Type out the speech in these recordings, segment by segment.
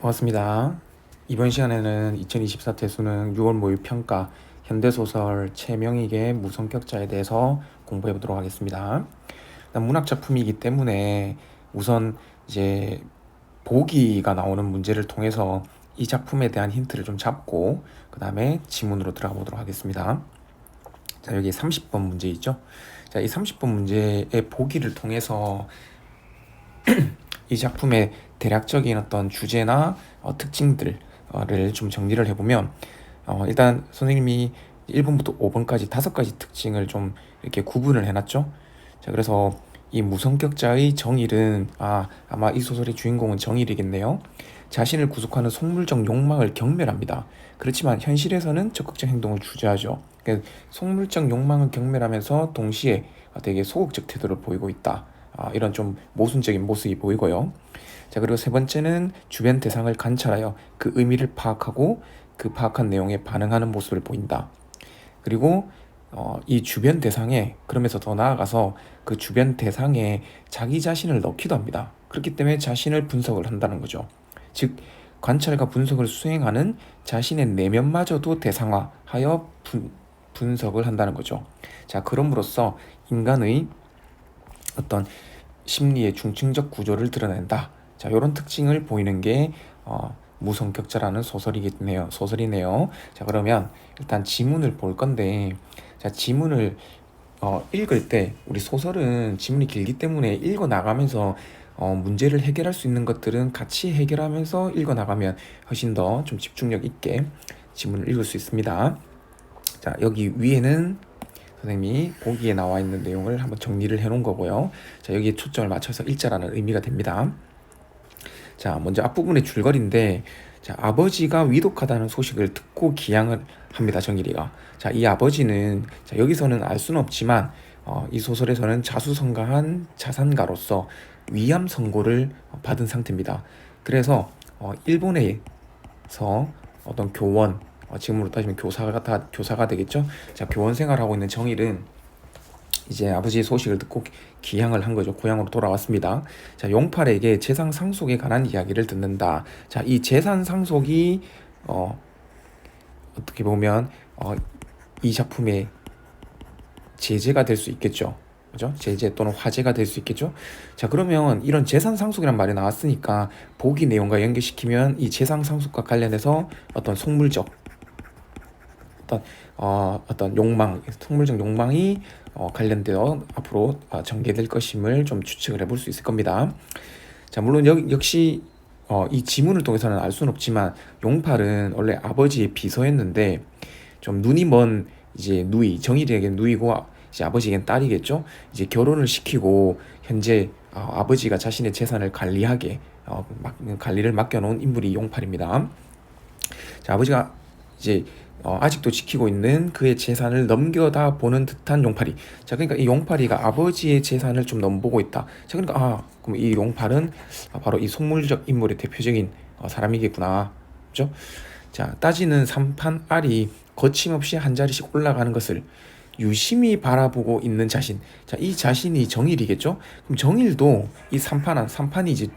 반갑습니다. 이번 시간에는 2024 대수능 6월 모의평가 현대소설 최명익의 무성격자에 대해서 공부해 보도록 하겠습니다. 일단 문학 작품이기 때문에 우선 이제 보기가 나오는 문제를 통해서 이 작품에 대한 힌트를 좀 잡고 그 다음에 지문으로 들어가 보도록 하겠습니다. 자, 여기 30번 문제 있죠? 자, 이 30번 문제의 보기를 통해서 이 작품의 대략적인 어떤 주제나 특징들을 좀 정리를 해보면 일단 선생님이 1번부터 5번까지 5가지 특징을 좀 이렇게 구분을 해놨죠. 자, 그래서 이 무성격자의 정일은 아마 이 소설의 주인공은 정일이겠네요. 자신을 구속하는 속물적 욕망을 경멸합니다. 그렇지만 현실에서는 적극적 행동을 주저하죠. 그러니까 속물적 욕망을 경멸하면서 동시에 되게 소극적 태도를 보이고 있다. 이런 좀 모순적인 모습이 보이고요. 자, 그리고 세 번째는 주변 대상을 관찰하여 그 의미를 파악하고 그 파악한 내용에 반응하는 모습을 보인다. 그리고 이 주변 대상에, 그러면서 더 나아가서 그 주변 대상에 자기 자신을 넣기도 합니다. 그렇기 때문에 자신을 분석을 한다는 거죠. 즉 관찰과 분석을 수행하는 자신의 내면마저도 대상화하여 분석을 한다는 거죠. 자, 그럼으로써 인간의 어떤 심리의 중층적 구조를 드러낸다. 자, 이런 특징을 보이는 게 무성격자라는 소설이네요. 자, 그러면 일단 지문을 볼 건데, 자, 지문을 읽을 때 우리 소설은 지문이 길기 때문에 읽어 나가면서 문제를 해결할 수 있는 것들은 같이 해결하면서 읽어 나가면 훨씬 더 좀 집중력 있게 지문을 읽을 수 있습니다. 자, 여기 위에는 선생님이 보기에 나와 있는 내용을 한번 정리를 해 놓은 거고요. 자, 여기에 초점을 맞춰서 읽자라는 의미가 됩니다. 자, 먼저 앞부분의 줄거리인데, 자, 아버지가 위독하다는 소식을 듣고 기양을 합니다, 정일이가. 자, 이 아버지는, 자, 여기서는 알 수는 없지만 이 소설에서는 자수성가한 자산가로서 위암 선고를 받은 상태입니다. 그래서 일본에서 어떤 교원, 지금으로 따지면 교사가 되겠죠. 자, 교원 생활하고 있는 정일은 이제 아버지의 소식을 듣고 귀향을 한 거죠. 고향으로 돌아왔습니다. 자, 용팔에게 재산 상속에 관한 이야기를 듣는다. 자, 이 재산 상속이 어떻게 보면 이 작품의 제재가 될 수 있겠죠. 그죠? 제재 또는 화제가 될 수 있겠죠. 자, 그러면 이런 재산 상속이란 말이 나왔으니까 보기 내용과 연결시키면 이 재산 상속과 관련해서 어떤 속물적 어떤 욕망, 속물적 욕망이 관련되어 앞으로 전개될 것임을 좀 추측을 해볼 수 있을 겁니다. 자, 물론 역시 이 지문을 통해서는 알 수는 없지만 용팔은 원래 아버지의 비서였는데 좀 눈이 먼 이제 누이, 정일이에겐 누이고 이제 아버지에겐 딸이겠죠. 이제 결혼을 시키고 현재 아버지가 자신의 재산을 관리하게 관리를 맡겨놓은 인물이 용팔입니다. 자, 아버지가 이제 아직도 지키고 있는 그의 재산을 넘겨다 보는 듯한 용팔이. 자, 그러니까 이 용팔이가 아버지의 재산을 좀 넘보고 있다. 자, 그러니까 그럼 이 용팔은 바로 이 속물적 인물의 대표적인 사람이겠구나. 그죠? 자, 따지는 삼판알이 거침없이 한 자리씩 올라가는 것을 유심히 바라보고 있는 자신. 자, 이 자신이 정일이겠죠? 그럼 정일도 이 삼판이 이제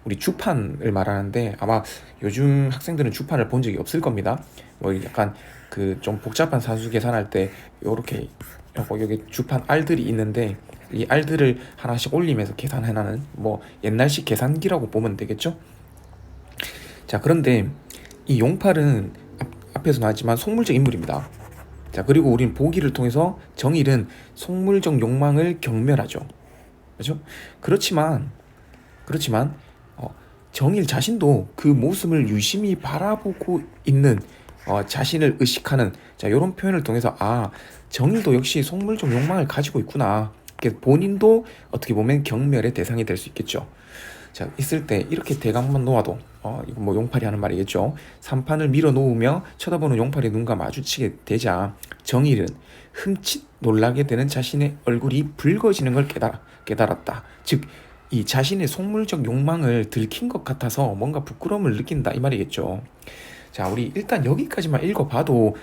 우리 주판을 말하는데 아마 요즘 학생들은 주판을 본 적이 없을 겁니다. 뭐 약간 그 좀 복잡한 산수 계산할 때 요렇게 여기 주판 알들이 있는데 이 알들을 하나씩 올리면서 계산해나는 뭐 옛날식 계산기라고 보면 되겠죠? 자, 그런데 이 용팔은 앞에서 나왔지만 속물적 인물입니다. 자, 그리고 우린 보기를 통해서 정일은 속물적 욕망을 경멸하죠. 그렇죠? 그렇지만 정일 자신도 그 모습을 유심히 바라보고 있는 자신을 의식하는, 자, 이런 표현을 통해서 정일도 역시 속물적 욕망을 가지고 있구나. 본인도 어떻게 보면 경멸의 대상이 될 수 있겠죠. 자, 있을 때 이렇게 대각만 놓아도 이거 뭐 용팔이 하는 말이겠죠. 삼판을 밀어 놓으며 쳐다보는 용팔의 눈과 마주치게 되자 정일은 흠칫 놀라게 되는 자신의 얼굴이 붉어지는 걸 깨달았다. 즉 이 자신의 속물적 욕망을 들킨 것 같아서 뭔가 부끄러움을 느낀다, 이 말이겠죠. 자, 우리 일단 여기까지만 읽어봐도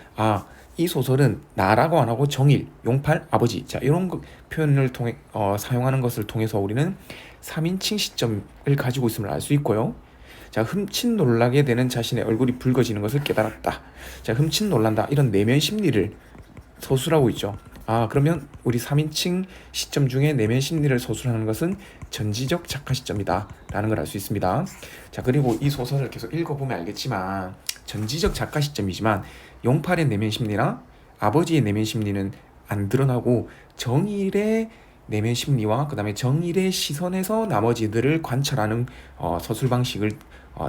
이 소설은 나라고 안 하고 정일, 용팔, 아버지, 자, 이런 표현을 통해 사용하는 것을 통해서 우리는 3인칭 시점을 가지고 있음을 알 수 있고요. 자, 흠칫 놀라게 되는 자신의 얼굴이 붉어지는 것을 깨달았다. 자, 흠칫 놀란다. 이런 내면 심리를 서술하고 있죠. 아, 그러면 우리 3인칭 시점 중에 내면 심리를 서술하는 것은 전지적 작가 시점이다 라는 걸 알 수 있습니다. 자, 그리고 이 소설을 계속 읽어보면 알겠지만 전지적 작가 시점이지만 용팔의 내면 심리나 아버지의 내면 심리는 안 드러나고 정일의 내면 심리와 그 다음에 정일의 시선에서 나머지들을 관찰하는 서술 방식을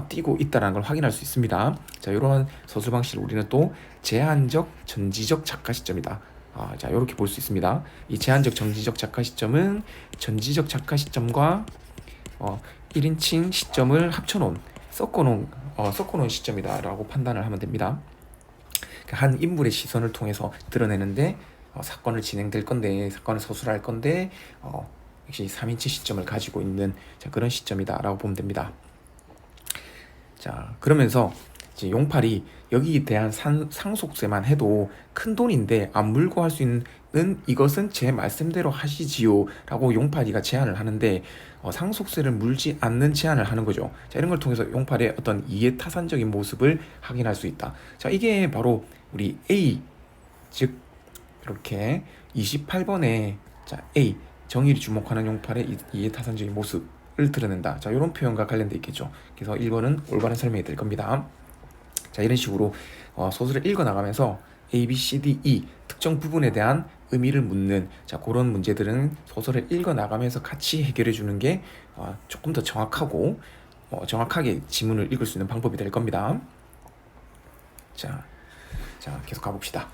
띄고 있다는 걸 확인할 수 있습니다. 자, 이러한 서술 방식을 우리는 또 제한적 전지적 작가 시점이다. 자, 이렇게 볼 수 있습니다. 이 제한적 전지적 작가 시점은 전지적 작가 시점과 1인칭 시점을 합쳐놓은 섞어놓은 시점이다라고 판단을 하면 됩니다. 한 인물의 시선을 통해서 드러내는데 사건을 진행될 건데 사건을 서술할 건데 역시 3인칭 시점을 가지고 있는 그런 시점이다라고 보면 됩니다. 자, 그러면서 이제 용팔이 여기에 대한 상속세만 해도 큰 돈인데 안 물고 할 수 있는 이것은 제 말씀대로 하시지요 라고 용팔이가 제안을 하는데 상속세를 물지 않는 제안을 하는 거죠. 자, 이런 걸 통해서 용팔의 어떤 이해타산적인 모습을 확인할 수 있다. 자, 이게 바로 우리 A, 즉 이렇게 28번에 자, A, 정일이 주목하는 용팔의 이해타산적인 모습을 드러낸다. 자, 이런 표현과 관련돼 있겠죠. 그래서 1번은 올바른 설명이 될 겁니다. 자, 이런 식으로 소설을 읽어나가면서 A, B, C, D, E 특정 부분에 대한 의미를 묻는 그런 문제들은 소설을 읽어나가면서 같이 해결해 주는 게 조금 더 정확하고 정확하게 지문을 읽을 수 있는 방법이 될 겁니다. 자, 계속 가봅시다.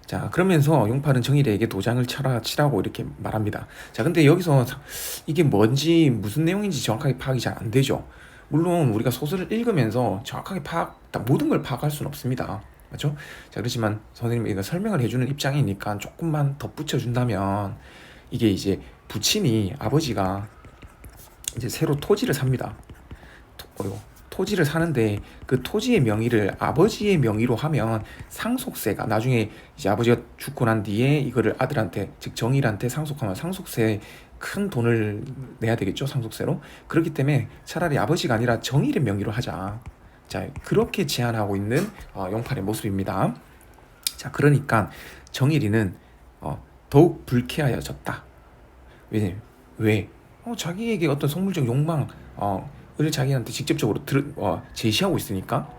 자, 그러면서 용팔은 정일에게 도장을 치라고 이렇게 말합니다. 자, 근데 여기서 이게 뭔지 무슨 내용인지 정확하게 파악이 잘 안 되죠. 물론 우리가 소설을 읽으면서 정확하게 모든 걸 파악할 수는 없습니다. 맞죠? 자, 그렇지만 선생님이 이거 설명을 해주는 입장이니까 조금만 덧붙여준다면 이게 이제 부친이 아버지가 이제 새로 토지를 삽니다. 토지를 사는데 그 토지의 명의를 아버지의 명의로 하면 상속세가 나중에 이제 아버지가 죽고 난 뒤에 이거를 아들한테 즉 정일한테 상속하면 상속세 큰 돈을 내야 되겠죠, 상속세로. 그렇기 때문에 차라리 아버지가 아니라 정일의 명의로 하자. 자, 그렇게 제안하고 있는 용팔의 모습입니다. 자, 그러니까 정일이는 더욱 불쾌하여졌다. 왜? 자기에게 어떤 속물적 욕망을 자기한테 직접적으로 제시하고 있으니까.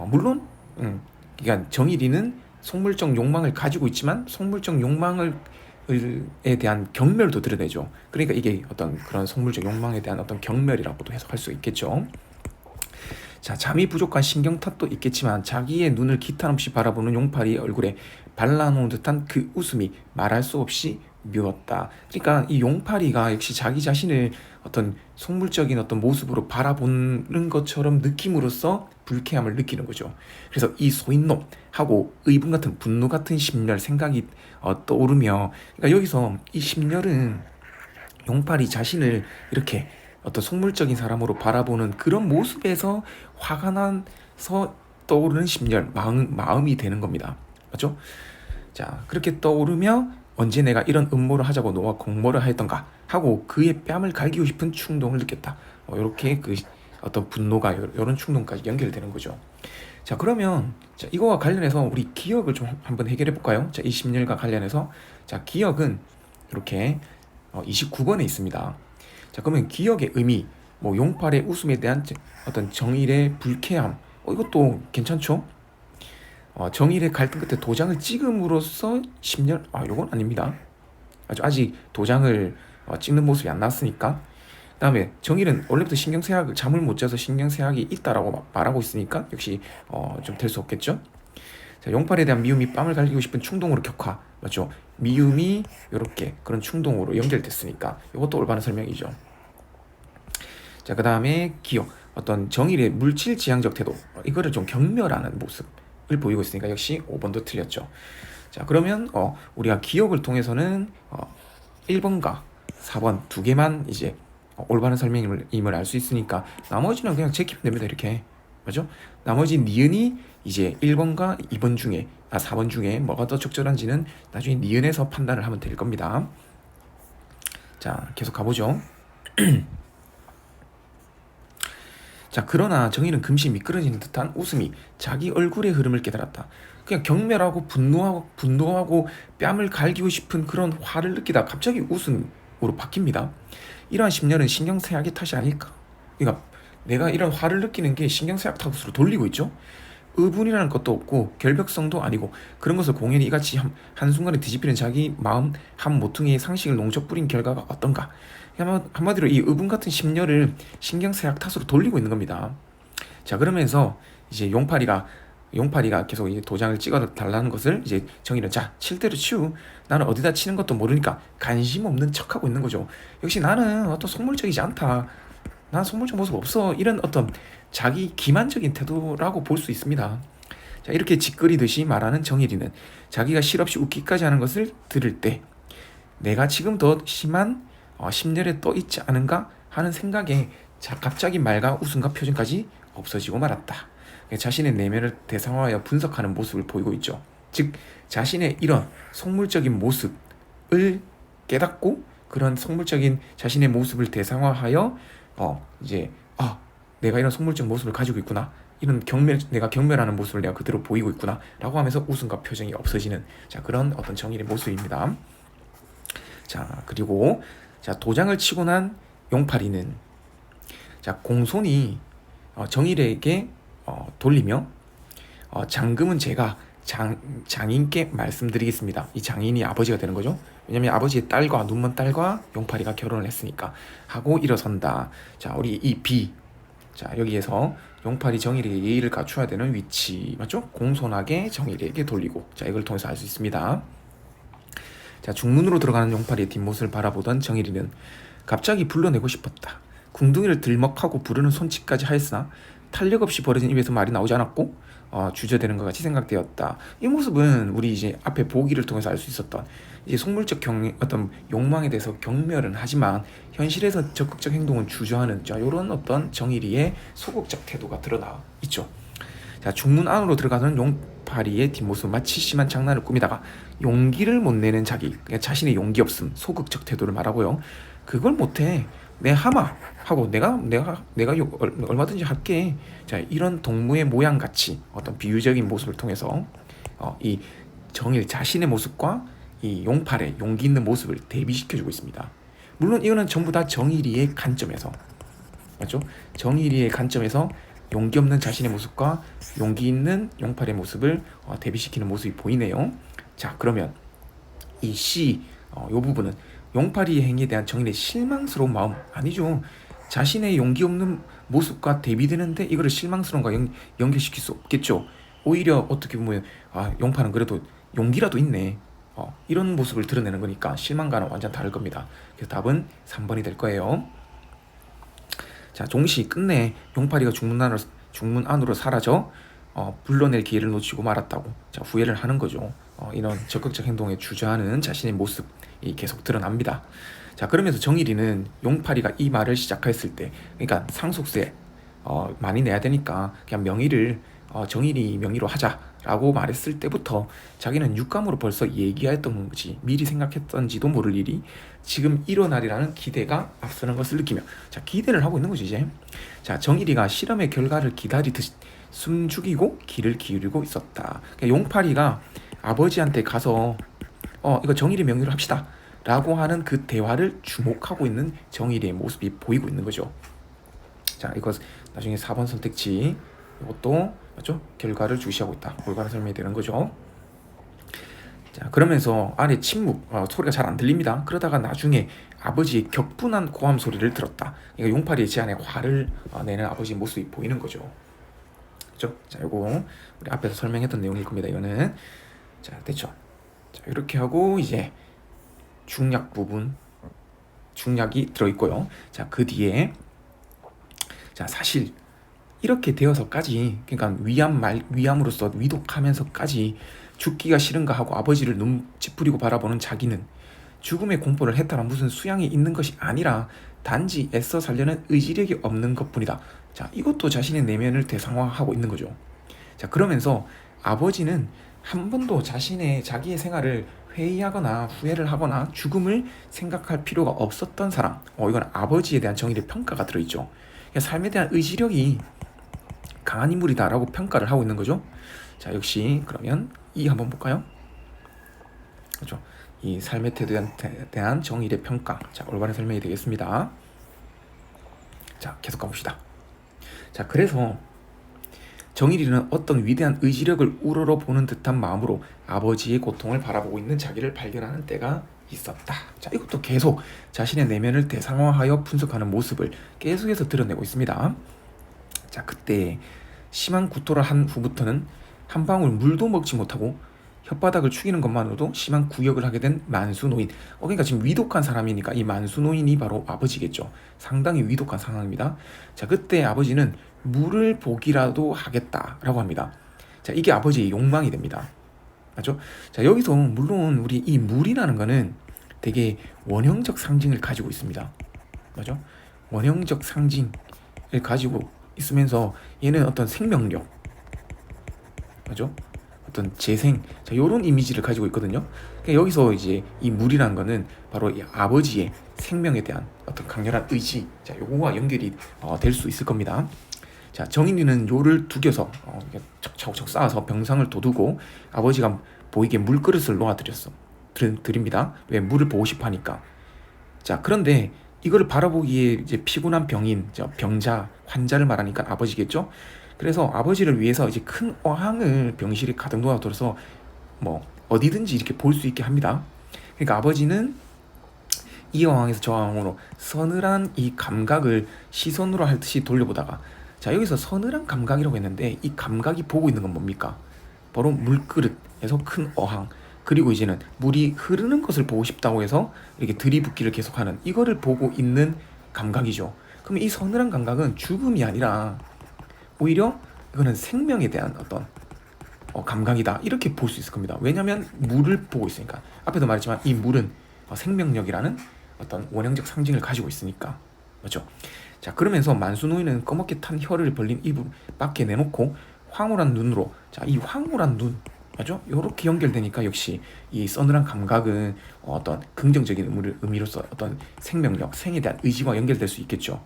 물론 그러니까 정일이는 속물적 욕망을 가지고 있지만 속물적 욕망에 대한 경멸도 드러내죠. 그러니까 이게 어떤 그런 속물적 욕망에 대한 어떤 경멸이라고도 해석할 수 있겠죠. 자, 잠이 부족한 신경 탓도 있겠지만 자기의 눈을 기탄 없이 바라보는 용팔이의 얼굴에 발라놓은 듯한 그 웃음이 말할 수 없이 미웠다. 그러니까 이 용팔이가 역시 자기 자신을 어떤 속물적인 어떤 모습으로 바라보는 것처럼 느낌으로써 불쾌함을 느끼는 거죠. 그래서 이 소인놈 하고 의분 같은 분노 같은 심렬 생각이 떠오르며, 그러니까 여기서 이 심렬은 용팔이 자신을 이렇게 어떤 속물적인 사람으로 바라보는 그런 모습에서 화가 나서 떠오르는 심렬, 마음이 되는 겁니다. 맞죠? 자, 그렇게 떠오르며 언제 내가 이런 음모를 하자고 너와 공모를 하였던가 하고 그의 뺨을 갈기고 싶은 충동을 느꼈다. 이렇게 그 어떤 분노가 이런 충동까지 연결되는 거죠. 자, 그러면 이거와 관련해서 우리 기억을 좀 한번 해결해 볼까요? 자, 이 심렬과 관련해서 자, 기억은 이렇게 29번에 있습니다. 자, 그러면 기억의 의미, 용팔의 웃음에 대한 어떤 정일의 불쾌함, 이것도 괜찮죠? 정일의 갈등 끝에 도장을 찍음으로써 심렬, 이건 아닙니다. 아직 도장을 찍는 모습이 안 나왔으니까. 그 다음에 정일은 원래부터 잠을 못 자서 신경쇠약이 있다라고 말하고 있으니까 역시 좀 될 수 없겠죠. 자, 용팔에 대한 미움이 뺨을 갈기고 싶은 충동으로 격화, 맞죠? 미움이 이렇게 그런 충동으로 연결됐으니까 이것도 올바른 설명이죠. 자, 그 다음에 기억, 어떤 정일의 물질지향적 태도, 이거를 좀 경멸하는 모습을 보이고 있으니까 역시 5번도 틀렸죠. 자, 그러면 우리가 기억을 통해서는 1번과 4번 두 개만 이제 올바른 설명임을 알 수 있으니까 나머지는 그냥 제끼면 됩니다. 이렇게. 맞죠? 나머지 니은이 이제 1번과 2번 중에 4번 중에 뭐가 더 적절한지는 나중에 니은에서 판단을 하면 될 겁니다. 자, 계속 가보죠. 자, 그러나 정의는 금시 미끄러지는 듯한 웃음이 자기 얼굴의 흐름을 깨달았다. 그냥 경멸하고 분노하고 뺨을 갈기고 싶은 그런 화를 느끼다 갑자기 웃음으로 바뀝니다. 이러한 심려는 신경쇠약의 탓이 아닐까? 그러니까 내가 이런 화를 느끼는 게 신경쇠약 탓으로 돌리고 있죠. 의분이라는 것도 없고 결벽성도 아니고 그런 것을 공연히 이같이 한순간에 뒤집히는 자기 마음 한 모퉁이의 상식을 농적 뿌린 결과가 어떤가? 한마디로 이 의분 같은 심려를 신경쇠약 탓으로 돌리고 있는 겁니다. 자, 그러면서 이제 용팔이가 계속 이제 도장을 찍어 달라는 것을 이제 정의는 자, 칠 대로 치우. 나는 어디다 치는 것도 모르니까 관심 없는 척하고 있는 거죠. 역시 나는 어떤 속물적이지 않다. 난 속물적 모습 없어. 이런 어떤 자기 기만적인 태도라고 볼 수 있습니다. 자, 이렇게 짓거리듯이 말하는 정일이는 자기가 실없이 웃기까지 하는 것을 들을 때 내가 지금 더 심한 심려에 떠 있지 않은가 하는 생각에 갑자기 말과 웃음과 표정까지 없어지고 말았다. 자신의 내면을 대상화하여 분석하는 모습을 보이고 있죠. 즉 자신의 이런 속물적인 모습을 깨닫고 그런 속물적인 자신의 모습을 대상화하여 이제 내가 이런 속물적 모습을 가지고 있구나. 이런 내가 경멸하는 모습을 내가 그대로 보이고 있구나 라고 하면서 웃음과 표정이 없어지는 자, 그런 어떤 정일의 모습입니다. 자, 그리고 자, 도장을 치고 난 용팔이는 자, 공손히 정일에게 돌리며 장금은 제가 장인께 말씀드리겠습니다. 이 장인이 아버지가 되는 거죠. 왜냐면 아버지의 딸과 눈먼 딸과 용팔이가 결혼을 했으니까 하고 일어선다. 자, 우리 이 B 자, 여기에서 용팔이 정일에게 예의를 갖춰야 되는 위치 맞죠? 공손하게 정일에게 돌리고 자, 이걸 통해서 알 수 있습니다. 자, 중문으로 들어가는 용팔이의 뒷모습을 바라보던 정일이는 갑자기 불러내고 싶었다. 궁둥이를 들먹하고 부르는 손짓까지 하였으나 탄력 없이 벌어진 입에서 말이 나오지 않았고 주저되는 것 같이 생각되었다. 이 모습은 우리 이제 앞에 보기를 통해서 알 수 있었던 이제 속물적 어떤 욕망에 대해서 경멸은 하지만 현실에서 적극적 행동은 주저하는 자, 이런 어떤 정일이의 소극적 태도가 드러나 있죠. 자, 중문 안으로 들어가는 용팔이의 뒷모습 마치 심한 장난을 꾸미다가 용기를 못 내는 그러니까 자신의 용기 없음, 소극적 태도를 말하고요. 그걸 못해. 내 하마 하고 내가 얼마든지 할게. 자, 이런 동무의 모양 같이 어떤 비유적인 모습을 통해서 이 정일 자신의 모습과 이 용팔의 용기 있는 모습을 대비시켜주고 있습니다. 물론 이거는 전부 다 정일이의 관점에서 맞죠? 정일이의 관점에서 용기 없는 자신의 모습과 용기 있는 용팔의 모습을 대비시키는 모습이 보이네요. 자, 그러면 이 C 요 부분은 용팔이의 행위에 대한 정일의 실망스러운 마음 아니죠. 자신의 용기 없는 모습과 대비되는데 이거를 실망스러운 거 연결시킬 수 없겠죠. 오히려 어떻게 보면 용팔은 그래도 용기라도 있네. 이런 모습을 드러내는 거니까 실망과는 완전 다를 겁니다. 그래서 답은 3번이 될 거예요. 자, 동시 끝내 용팔이가 중문 안으로 사라져 불러낼 기회를 놓치고 말았다고 자, 후회를 하는 거죠. 이런 적극적 행동에 주저하는 자신의 모습이 계속 드러납니다. 자, 그러면서 정일이는 용팔이가 이 말을 시작했을 때 그러니까 상속세 많이 내야 되니까 그냥 명의를 정일이 명의로 하자라고 말했을 때부터 자기는 육감으로 벌써 얘기했던 거지 미리 생각했던지도 모를 일이 지금 일어나리라는 기대가 앞서는 것을 느끼며 자, 기대를 하고 있는 거지 이제. 자, 정일이가 실험의 결과를 기다리듯이 숨 죽이고 귀를 기울이고 있었다. 그러니까 용팔이가 아버지한테 가서 이거 정일이 명의로 합시다 라고 하는 그 대화를 주목하고 있는 정일이의 모습이 보이고 있는 거죠. 자, 이거 나중에 4번 선택지 이것도 맞죠? 결과를 주시하고 있다. 골고루 설명이 되는 거죠. 자, 그러면서 안에 침묵, 소리가 잘 안 들립니다. 그러다가 나중에 아버지의 격분한 고함 소리를 들었다. 그러니까 용팔이의 제안에 화를 내는 아버지의 모습이 보이는 거죠. 그죠? 자, 이거 우리 앞에서 설명했던 내용일 겁니다. 이거는 자, 됐죠? 자, 이렇게 하고 이제 중략 부분, 중략이 들어있고요. 자, 그 뒤에 자, 사실 이렇게 되어서까지 그러니까 위암으로서 위독하면서까지 죽기가 싫은가 하고 아버지를 눈 찌푸리고 바라보는 자기는 죽음의 공포를 해탈한 무슨 수양이 있는 것이 아니라 단지 애써 살려는 의지력이 없는 것뿐이다. 자, 이것도 자신의 내면을 대상화하고 있는 거죠. 자, 그러면서 아버지는 한 번도 자기의 생활을 회의하거나 후회를 하거나 죽음을 생각할 필요가 없었던 사람. 이건 아버지에 대한 정의의 평가가 들어있죠. 그러니까 삶에 대한 의지력이 강한 인물이다라고 평가를 하고 있는 거죠. 자, 역시 그러면 이 한번 볼까요? 그렇죠. 이 삶의 태도에 대한 정의의 평가. 자, 올바른 설명이 되겠습니다. 자, 계속 가봅시다. 자, 그래서 정일이는 어떤 위대한 의지력을 우러러보는 듯한 마음으로 아버지의 고통을 바라보고 있는 자기를 발견하는 때가 있었다. 자, 이것도 계속 자신의 내면을 대상화하여 분석하는 모습을 계속해서 드러내고 있습니다. 자, 그때 심한 구토를 한 후부터는 한 방울 물도 먹지 못하고 혓바닥을 축이는 것만으로도 심한 구역을 하게 된 만수 노인. 그러니까 지금 위독한 사람이니까 이 만수 노인이 바로 아버지겠죠. 상당히 위독한 상황입니다. 자, 그때 아버지는 물을 보기라도 하겠다라고 합니다. 자, 이게 아버지의 욕망이 됩니다. 맞죠? 자, 여기서 물론 우리 이 물이라는 거는 되게 원형적 상징을 가지고 있습니다. 맞죠? 원형적 상징을 가지고 있으면서 얘는 어떤 생명력, 맞죠? 어떤 재생, 자, 요런 이미지를 가지고 있거든요. 그러니까 여기서 이제 이 물이라는 거는 바로 이 아버지의 생명에 대한 어떤 강렬한 의지, 자, 요거와 연결이 될 수 있을 겁니다. 자, 정인이는 요를 두겨서 척척척 쌓아서 병상을 돋우고 아버지가 보이게 물그릇을 놓아드렸어. 드립니다. 왜? 물을 보고 싶어 하니까. 자, 그런데 이거를 바라보기에 이제 피곤한 병인, 병자, 환자를 말하니까 아버지겠죠? 그래서 아버지를 위해서 이제 큰 어항을 병실에 가득 놓아둬서 뭐 어디든지 이렇게 볼 수 있게 합니다. 그러니까 아버지는 이 어항에서 저 어항으로 서늘한 이 감각을 시선으로 할 듯이 돌려보다가, 자, 여기서 서늘한 감각이라고 했는데 이 감각이 보고 있는 건 뭡니까? 바로 물그릇에서 큰 어항, 그리고 이제는 물이 흐르는 것을 보고 싶다고 해서 이렇게 들이붓기를 계속하는, 이거를 보고 있는 감각이죠. 그럼 이 서늘한 감각은 죽음이 아니라 오히려 이거는 생명에 대한 어떤 감각이다, 이렇게 볼 수 있을 겁니다. 왜냐하면 물을 보고 있으니까. 앞에도 말했지만 이 물은 생명력이라는 어떤 원형적 상징을 가지고 있으니까. 그렇죠? 자, 그러면서 만수노인은 검게 탄 혀를 벌린 입을 밖에 내놓고 황홀한 눈으로, 자, 이 황홀한 눈, 맞죠? 이렇게 연결되니까 역시 이 서늘한 감각은 어떤 긍정적인 의미로서 어떤 생명력, 생에 대한 의지와 연결될 수 있겠죠.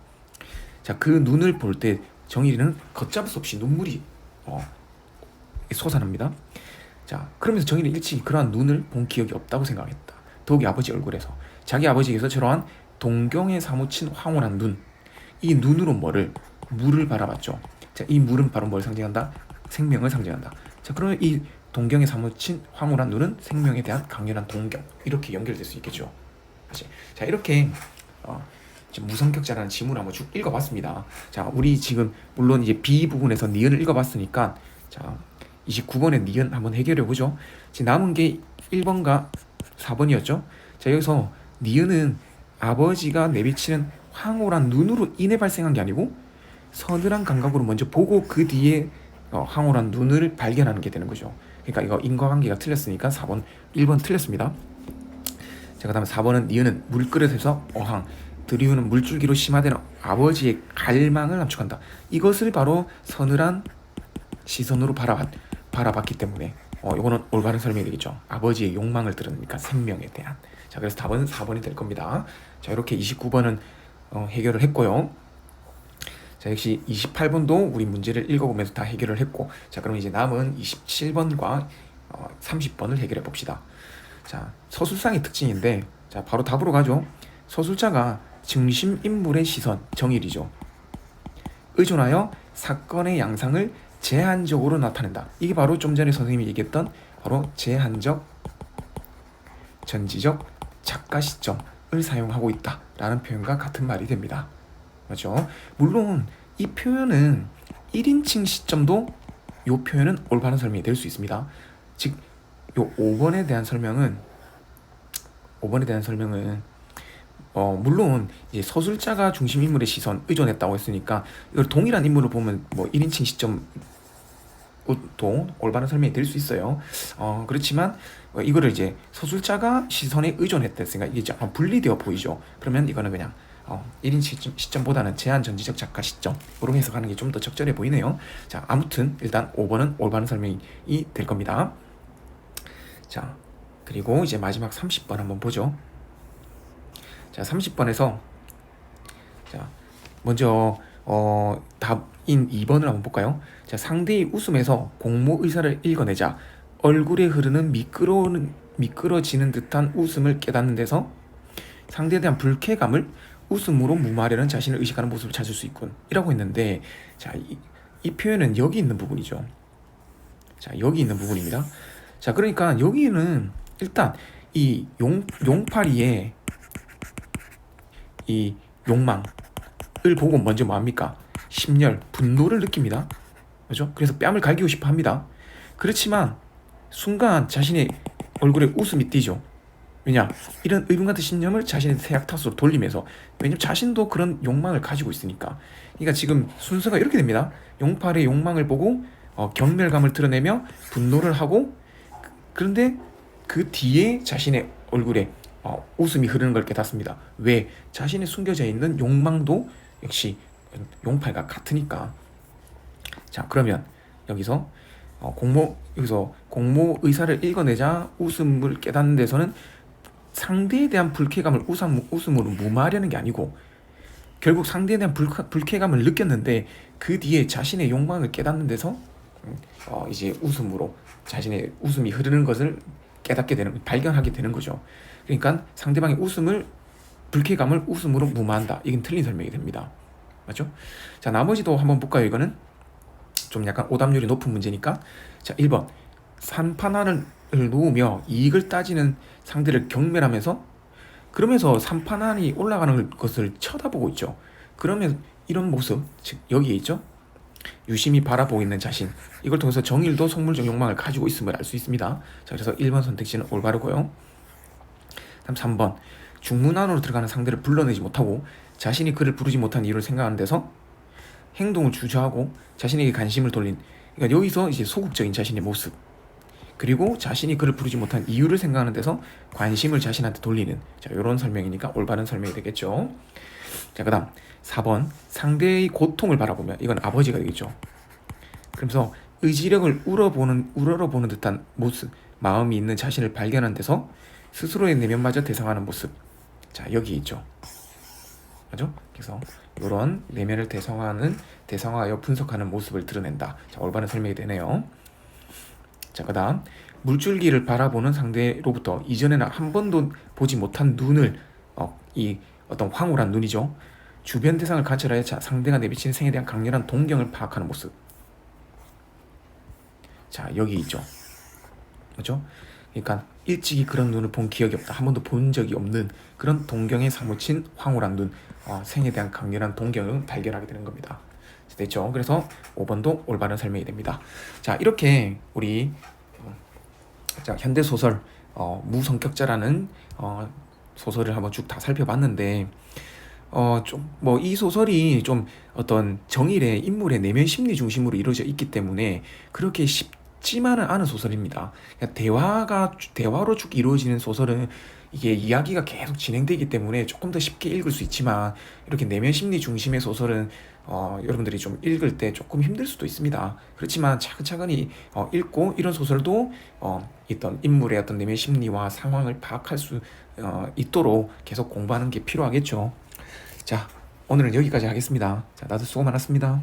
자, 그 눈을 볼 때 정일이는 걷잡을 수 없이 눈물이 솟아납니다. 자, 그러면서 정일은 일찍 그러한 눈을 본 기억이 없다고 생각했다. 더욱이 아버지 얼굴에서, 자기 아버지에게서 저러한 동경에 사무친 황홀한 눈, 이 눈으로 물을 바라봤죠. 자, 이 물은 바로 뭘 상징한다? 생명을 상징한다. 자, 그러면 이 동경에 사무친 황홀한 눈은 생명에 대한 강렬한 동경, 이렇게 연결될 수 있겠죠. 사실. 자, 이렇게 무성격자라는 지문을 한번 쭉 읽어봤습니다. 자, 우리 지금 물론 이제 B 부분에서 니은을 읽어봤으니까, 자, 29번의 니은 한번 해결해보죠. 지금 남은 게 1번과 4번이었죠. 자, 여기서 니은은 아버지가 내비치는 황홀한 눈으로 인해 발생한 게 아니고 서늘한 감각으로 먼저 보고 그 뒤에 황홀한 눈을 발견하는 게 되는 거죠. 그러니까 이거 인과관계가 틀렸으니까 1번 틀렸습니다. 자, 그 다음에 4번은 니은은 물그릇에서 어항, 들이우는 물줄기로 심화되는 아버지의 갈망을 함축한다. 이것을 바로 서늘한 시선으로 바라봤기 때문에 이거는 올바른 설명이 되겠죠. 아버지의 욕망을 드러내니까 생명에 대한. 자, 그래서 답은 4번이 될 겁니다. 자, 이렇게 29번은 해결을 했고요. 자, 역시 28번도 우리 문제를 읽어보면서 다 해결을 했고, 자, 그럼 이제 남은 27번과 30번을 해결해 봅시다. 자, 서술상의 특징인데, 자, 바로 답으로 가죠. 서술자가 중심 인물의 시선, 정일이죠. 의존하여 사건의 양상을 제한적으로 나타낸다. 이게 바로 좀 전에 선생님이 얘기했던 바로 제한적, 전지적 작가 시점을 사용하고 있다라는 표현과 같은 말이 됩니다. 맞죠? 물론 이 표현은 1인칭 시점도 이 표현은 올바른 설명이 될 수 있습니다. 즉, 요 5번에 대한 설명은 물론 이제 서술자가 중심 인물의 시선 의존했다고 했으니까 이걸 동일한 인물을 보면 뭐 1인칭 시점도 올바른 설명이 될 수 있어요. 그렇지만 이거를 이제 서술자가 시선에 의존했다 했으니까 이게 약간 분리되어 보이죠. 그러면 이거는 그냥 1인칭 시점보다는 제한 전지적 작가 시점으로 해석하는 게 좀 더 적절해 보이네요. 자, 아무튼 일단 5번은 올바른 설명이 될 겁니다. 자, 그리고 이제 마지막 30번 한번 보죠. 자, 30번에서 자, 먼저 답인 2번을 한번 볼까요? 자, 상대의 웃음에서 공모 의사를 읽어내자 얼굴에 흐르는 미끄러지는 듯한 웃음을 깨닫는 데서 상대에 대한 불쾌감을 웃음으로 무마하려는 자신을 의식하는 모습을 찾을 수 있군 이라고 했는데, 자, 이 표현은 여기 있는 부분이죠. 자, 여기 있는 부분입니다. 자, 그러니까 여기는 일단 이 용파리의 이 욕망을 보고 먼저 뭐합니까? 심열, 분노를 느낍니다. 그렇죠? 그래서 뺨을 갈기고 싶어 합니다. 그렇지만 순간 자신의 얼굴에 웃음이 띄죠. 왜냐? 이런 의분 같은 신념을 자신의 태약 탓으로 돌리면서, 왜냐면 자신도 그런 욕망을 가지고 있으니까. 그러니까 지금 순서가 이렇게 됩니다. 용팔의 욕망을 보고 경멸감을 드러내며 분노를 하고, 그런데 그 뒤에 자신의 얼굴에 웃음이 흐르는 걸 깨닫습니다. 왜? 자신의 숨겨져 있는 욕망도 역시 용팔과 같으니까. 자, 그러면 여기서 공모 의사를 읽어내자 웃음을 깨닫는 데서는 상대에 대한 불쾌감을 웃음으로 무마하려는 게 아니고, 결국 상대에 대한 불쾌감을 느꼈는데 그 뒤에 자신의 욕망을 깨닫는 데서 이제 웃음으로 자신의 웃음이 흐르는 것을 발견하게 되는 거죠. 그러니까 상대방의 불쾌감을 웃음으로 무마한다. 이건 틀린 설명이 됩니다. 맞죠? 자, 나머지도 한번 볼까요? 이거는 좀 약간 오답률이 높은 문제니까. 자, 1번. 산판화를 놓으며 이익을 따지는 상대를 경멸하면서, 그러면서 산판환이 올라가는 것을 쳐다보고 있죠. 그러면 이런 모습, 즉 여기에 있죠. 유심히 바라보고 있는 자신, 이걸 통해서 정일도 속물적 욕망을 가지고 있음을 알 수 있습니다. 자, 그래서 1번 선택지는 올바르고요. 다음 3번. 중문 안으로 들어가는 상대를 불러내지 못하고 자신이 그를 부르지 못한 이유를 생각하는 데서 행동을 주저하고 자신에게 관심을 돌린, 그러니까 여기서 이제 소극적인 자신의 모습, 그리고 자신이 그를 부르지 못한 이유를 생각하는 데서 관심을 자신한테 돌리는, 자, 이런 설명이니까 올바른 설명이 되겠죠. 자, 그 다음 4번. 상대의 고통을 바라보면, 이건 아버지가 되겠죠. 그러면서 의지력을 우러러보는 듯한 모습, 마음이 있는 자신을 발견한 데서 스스로의 내면마저 대상하는 모습. 자, 여기 있죠. 맞죠? 그래서 이런 내면을 대상하여 분석하는 모습을 드러낸다. 자, 올바른 설명이 되네요. 자, 그 다음 물줄기를 바라보는 상대로부터 이전에는 한 번도 보지 못한 눈을, 이 어떤 황홀한 눈이죠. 주변 대상을 관찰하여 상대가 내비치는 생에 대한 강렬한 동경을 파악하는 모습. 자, 여기 있죠. 그렇죠? 그러니까 일찍이 그런 눈을 본 기억이 없다. 한 번도 본 적이 없는 그런 동경에 사무친 황홀한 눈, 생에 대한 강렬한 동경을 발견하게 되는 겁니다. 됐죠? 그래서 5번도 올바른 설명이 됩니다. 자, 이렇게 우리 현대 소설 무성격자라는 소설을 한번 쭉 다 살펴봤는데, 이 소설이 좀 어떤 정일의 인물의 내면 심리 중심으로 이루어져 있기 때문에 그렇게 쉽지만은 않은 소설입니다. 그러니까 대화로 쭉 이루어지는 소설은 이게 이야기가 계속 진행되기 때문에 조금 더 쉽게 읽을 수 있지만, 이렇게 내면 심리 중심의 소설은 여러분들이 좀 읽을 때 조금 힘들 수도 있습니다. 그렇지만 차근차근히 읽고, 이런 소설도 있던 인물의 어떤 내면 심리와 상황을 파악할 수 있도록 계속 공부하는 게 필요하겠죠. 자, 오늘은 여기까지 하겠습니다. 자, 다들 수고 많았습니다.